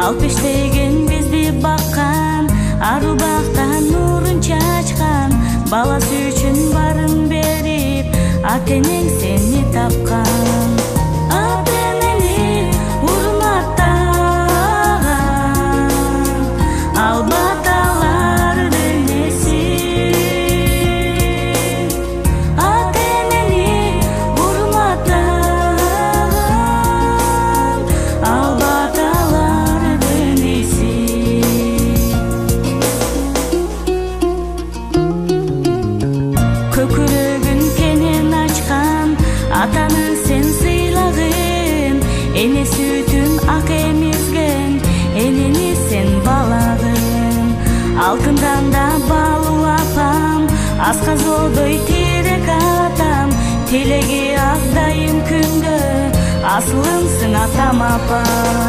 Алпештеген бизди баккан, ару бактан нурун чачкан, баласы үчүн барын берип, ата-энең сени тапкан. Ата-энени урматтаган, ал баталардын эси. Ата-энени урматтаган, ал баталардын эси. Көкүрөгүн кенен ачкан, атанын сен сыйлагын, эне сүтүн ак эмизген, энени сен балагын. Алтындан да балуу апам, асказодой тирек атам, тилеги ак дайым күндө, асылымсың атам апам.